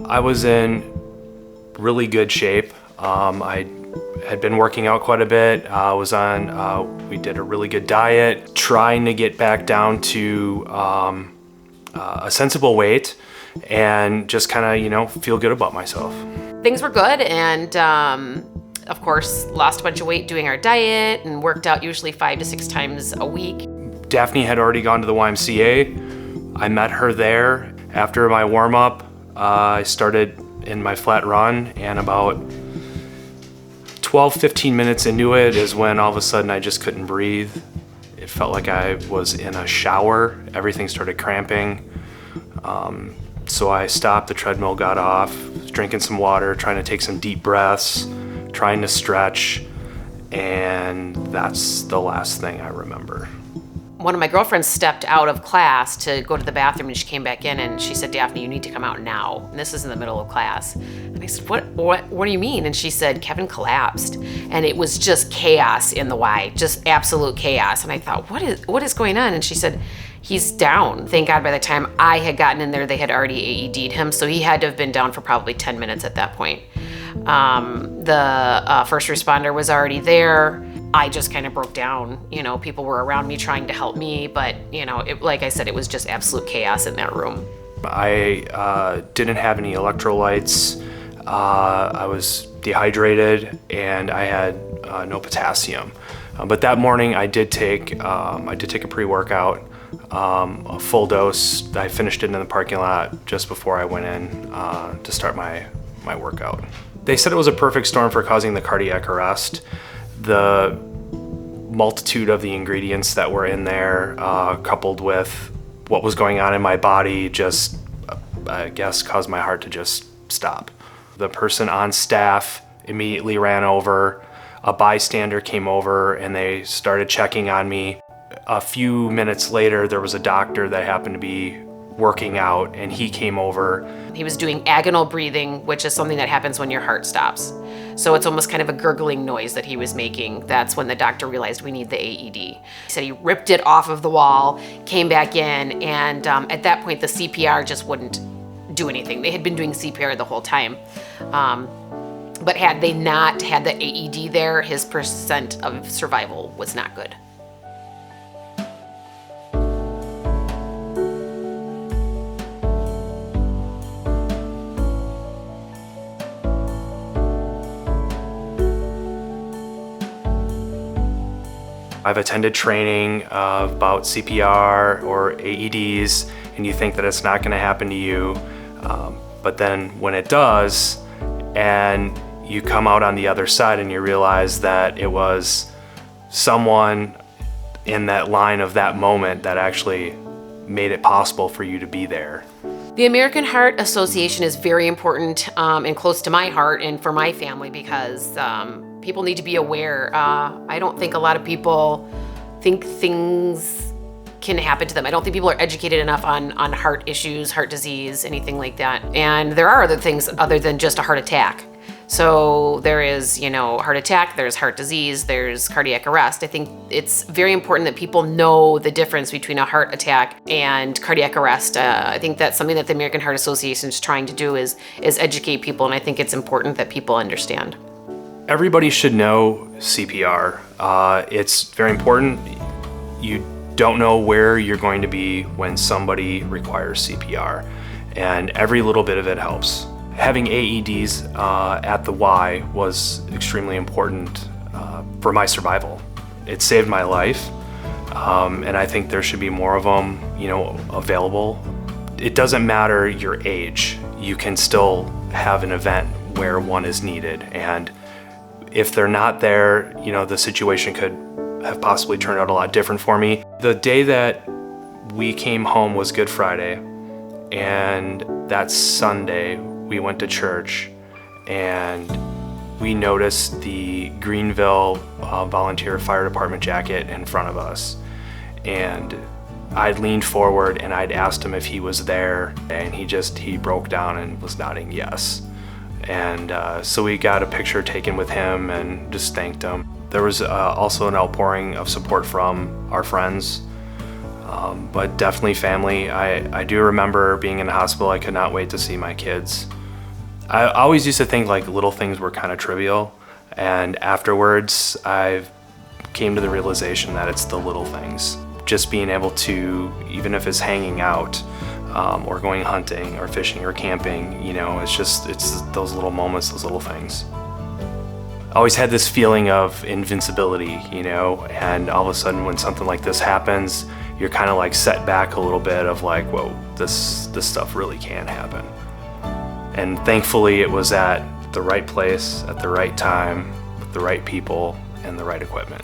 I was in really good shape. I had been working out quite a bit. We did a really good diet, trying to get back down to a sensible weight and just kind of, feel good about myself. Things were good, and of course, lost a bunch of weight doing our diet and worked out usually 5 to 6 times a week. Daphne had already gone to the YMCA. I met her there. After my warm-up, I started in my flat run, and about 12-15 minutes into it is when all of a sudden I just couldn't breathe. It felt like I was in a shower. Everything started cramping. So I stopped the treadmill, got off, was drinking some water, trying to take some deep breaths, trying to stretch, and that's the last thing I remember. One of my girlfriends stepped out of class to go to the bathroom, and she came back in and she said, "Daphne, you need to come out now." And this is in the middle of class. And I said, what do you mean? And she said, "Kevin collapsed." And it was just chaos in the Y, just absolute chaos. And I thought, what is going on? And she said, "He's down." Thank God by the time I had gotten in there, they had already AED'd him. So he had to have been down for probably 10 minutes at that point. The first responder was already there. I just kind of broke down. People were around me trying to help me, but like I said, it was just absolute chaos in that room. I didn't have any electrolytes. I was dehydrated, and I had no potassium. But that morning, I did take a pre-workout, a full dose. I finished it in the parking lot just before I went in to start my workout. They said it was a perfect storm for causing the cardiac arrest. The multitude of the ingredients that were in there, coupled with what was going on in my body, just, I guess, caused my heart to just stop. The person on staff immediately ran over. A bystander came over and they started checking on me. A few minutes later, there was a doctor that happened to be working out, and he came over. He was doing agonal breathing, which is something that happens when your heart stops. So it's almost kind of a gurgling noise that he was making. That's when the doctor realized we need the AED. He said he ripped it off of the wall, came back in, and at that point the CPR just wouldn't do anything. They had been doing CPR the whole time. But had they not had the AED there, his percent of survival was not good. I've attended training about CPR or AEDs, and you think that it's not going to happen to you. But then when it does, and you come out on the other side and you realize that it was someone in that line of that moment that actually made it possible for you to be there. The American Heart Association is very important and close to my heart and for my family because people need to be aware. I don't think a lot of people think things can happen to them. I don't think people are educated enough on heart issues, heart disease, anything like that. And there are other things other than just a heart attack. So there is, heart attack, there's heart disease, there's cardiac arrest. I think it's very important that people know the difference between a heart attack and cardiac arrest. I think that's something that the American Heart Association is trying to do is educate people, and I think it's important that people understand. Everybody should know CPR. It's very important. You don't know where you're going to be when somebody requires CPR, and every little bit of it helps. Having AEDs at the Y was extremely important for my survival. It saved my life, and I think there should be more of them, available. It doesn't matter your age. You can still have an event where one is needed, and if they're not there, the situation could have possibly turned out a lot different for me. The day that we came home was Good Friday, and that Sunday we went to church and we noticed the Greenville Volunteer Fire Department jacket in front of us. And I'd leaned forward and I'd asked him if he was there, and he broke down and was nodding yes. And so we got a picture taken with him and just thanked him. There was also an outpouring of support from our friends, but definitely family. I do remember being in the hospital. I could not wait to see my kids. I always used to think like little things were kind of trivial, and afterwards I came to the realization that it's the little things. Just being able to, even if it's hanging out, or going hunting or fishing or camping, it's those little moments, those little things. I always had this feeling of invincibility, and all of a sudden when something like this happens, you're kind of like set back a little bit of like, whoa, this stuff really can happen. And thankfully it was at the right place, at the right time, with the right people and the right equipment.